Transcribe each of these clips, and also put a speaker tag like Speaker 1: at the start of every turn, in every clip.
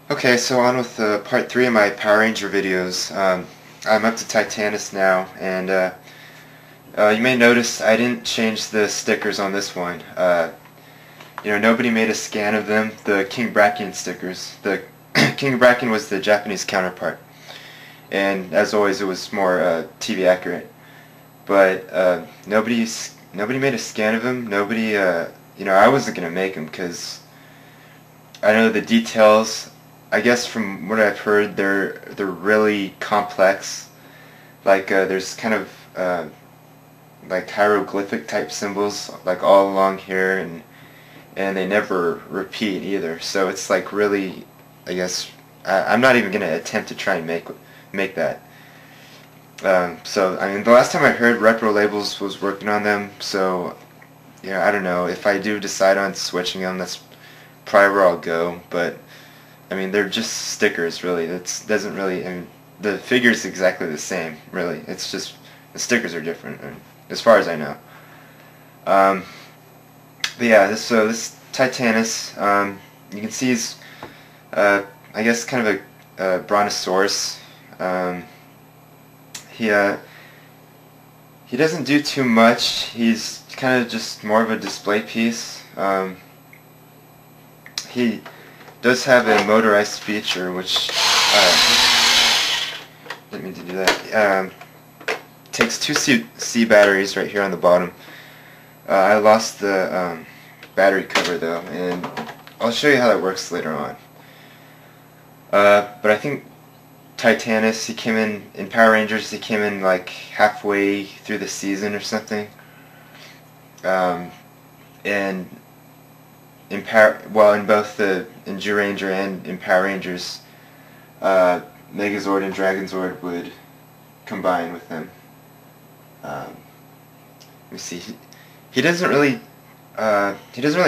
Speaker 1: Okay, so on with part 3 of my Power Ranger videos. I'm up to Titanus now, and you may notice I didn't change the stickers on this one. Nobody made a scan of them, the King Brachion stickers. The King Brachion was the Japanese counterpart, and as always it was more TV accurate. But nobody made a scan of them. Nobody, I wasn't gonna make them because I know the details. I guess from what I've heard, they're really complex. Like there's kind of like hieroglyphic type symbols like all along here, and they never repeat either. So it's like really, I guess I'm not even gonna attempt to try and make that. So I mean, the last time I heard, reprolabels was working on them. So I don't know if I do decide on switching them. That's probably where I'll go, but. I mean, they're just stickers, really. It doesn't really. I mean, the figure's exactly the same, really. It's just the stickers are different, as far as I know. But yeah, this Titanus, you can see he's, I guess, kind of a brontosaurus. He doesn't do too much. He's kind of just more of a display piece. He does have a motorized feature, which didn't mean to do that. Takes two C batteries right here on the bottom. I lost the battery cover though, and I'll show you how that works later on. But I think Titanus, he came in Power Rangers. He came in like halfway through the season or something, and in both in Ranger and in Power Rangers, Megazord and Dragonzord would combine with them. Let me see. He doesn't really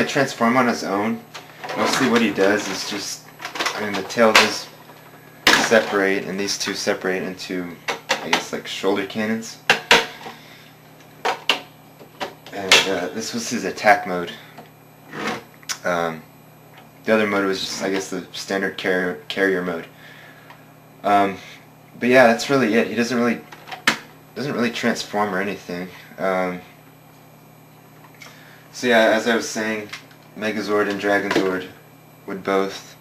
Speaker 1: transform on his own. Mostly what he does is just, I mean, the tail does separate, and these two separate into, I guess, like shoulder cannons. And this was his attack mode. The other mode was just, I guess, the standard carrier mode. But yeah, that's really it. He doesn't really transform or anything. So yeah, as I was saying, Megazord and Dragonzord would both,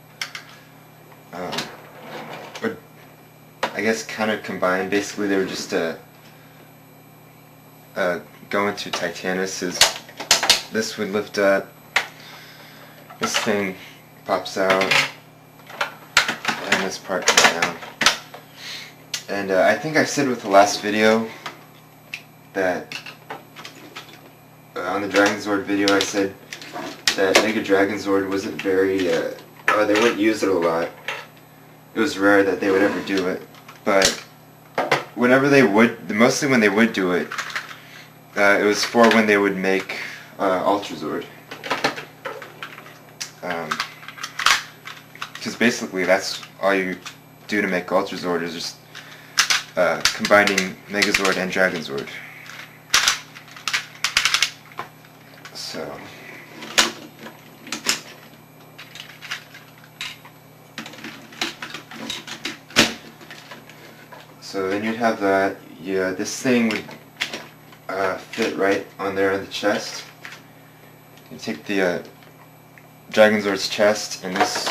Speaker 1: I guess, kind of combine. Basically, they were just going to Titanus. This would lift up. This thing pops out, and this part comes down. And I think I said with the last video that on the Dragonzord video I said that Mega Dragonzord wasn't very, they wouldn't use it a lot. It was rare that they would ever do it. But whenever they would, mostly when they would do it, it was for when they would make Ultrazord. Because basically that's all you do to make Ultrazord is just combining Megazord and Dragonzord. So then you'd have that. Yeah, this thing would fit right on there on the chest. You take the Dragonzord's chest, and this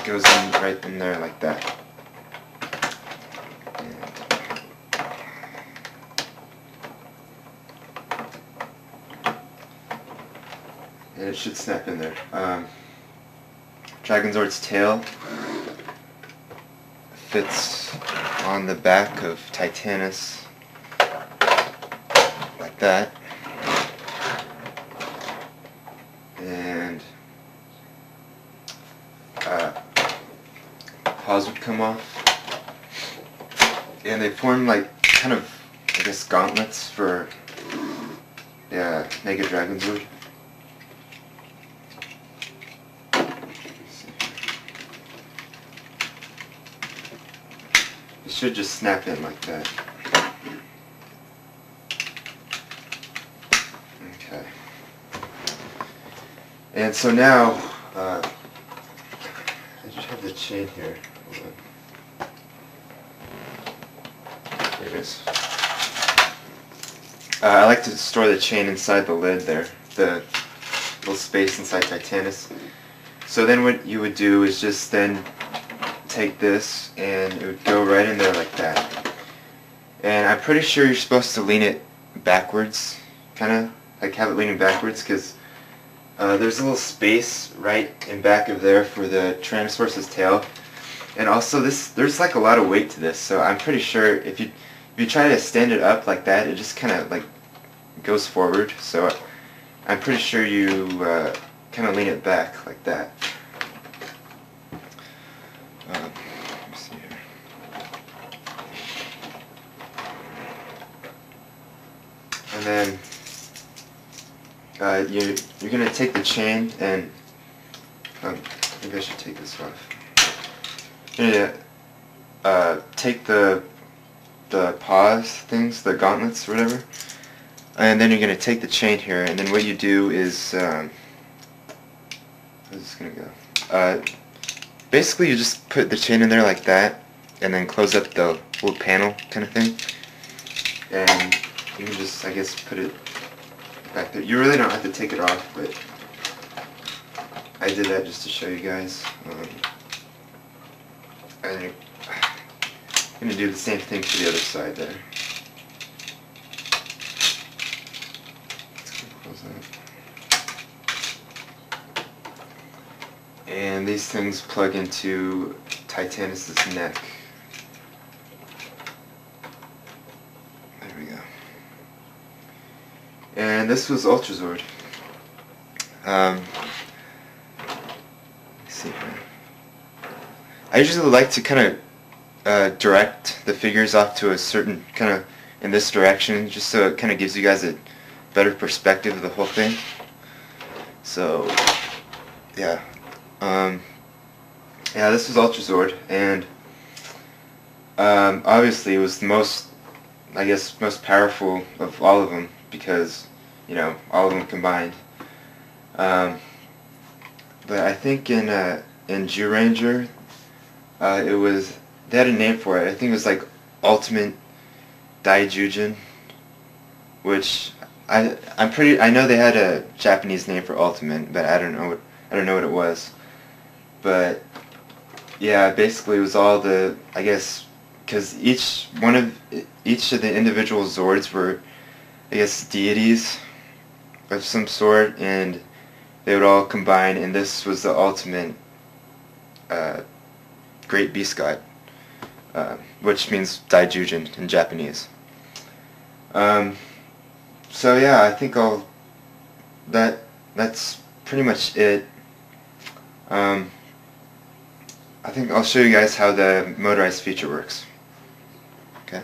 Speaker 1: goes in right in there like that. And it should snap in there. Dragonzord's tail fits on the back of Titanus like that. And paws would come off, and they form like kind of, I guess, gauntlets for Mega Dragonzord. It should just snap in like that. Okay. And so now, I just have the chain here. Hold on. There it is. I like to store the chain inside the lid there, the little space inside Titanus. So then what you would do is just then take this and it would go right in there like that. And I'm pretty sure you're supposed to lean it backwards, kind of like have it leaning backwards, because there's a little space right in back of there for the Tyrannosaurus's tail. And also there's like a lot of weight to this, so I'm pretty sure if you try to stand it up like that, it just kind of like goes forward. So I'm pretty sure you kind of lean it back like that. Let me see here. And then you're going to take the chain and maybe I should take this off. You're going to take the paws things, the gauntlets or whatever, and then you're going to take the chain here, and then what you do is how's this going to go? Basically you just put the chain in there like that and then close up the little panel kind of thing, and you can just, I guess, put it back there. You really don't have to take it off, but I did that just to show you guys. And you're going to do the same thing to the other side there. Close that. And these things plug into Titanus' neck. There we go. And this was Ultrazord. Let's see here. I usually like to kind of direct the figures off to a certain kind of in this direction, just so it kind of gives you guys a better perspective of the whole thing. So yeah, yeah, this was Ultrazord, and obviously it was the most, I guess, most powerful of all of them, because, you know, all of them combined. But I think in Zyuranger, it was, they had a name for it. I think it was like Ultimate Daijujin, which I know they had a Japanese name for Ultimate, but I don't know what it was. But yeah, basically it was all the, I guess, because each of the individual Zords were, I guess, deities of some sort, and they would all combine, and this was the ultimate Great Beast God, which means Daijujin in Japanese. So yeah, I think that's pretty much it. I think I'll show you guys how the motorized feature works. Okay.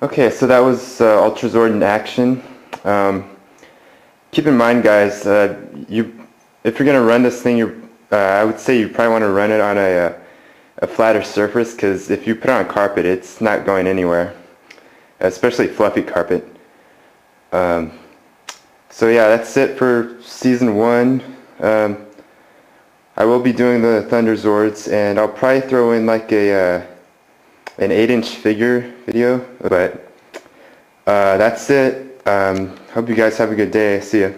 Speaker 1: Okay, so that was Ultrazord in action. Keep in mind, guys, if you're gonna run this thing, I would say you probably want to run it on a flatter surface, because if you put it on carpet, it's not going anywhere, especially fluffy carpet. So yeah, that's it for season 1. I will be doing the Thunder Zords, and I'll probably throw in like an 8-inch figure video, but that's it. Hope you guys have a good day. See ya.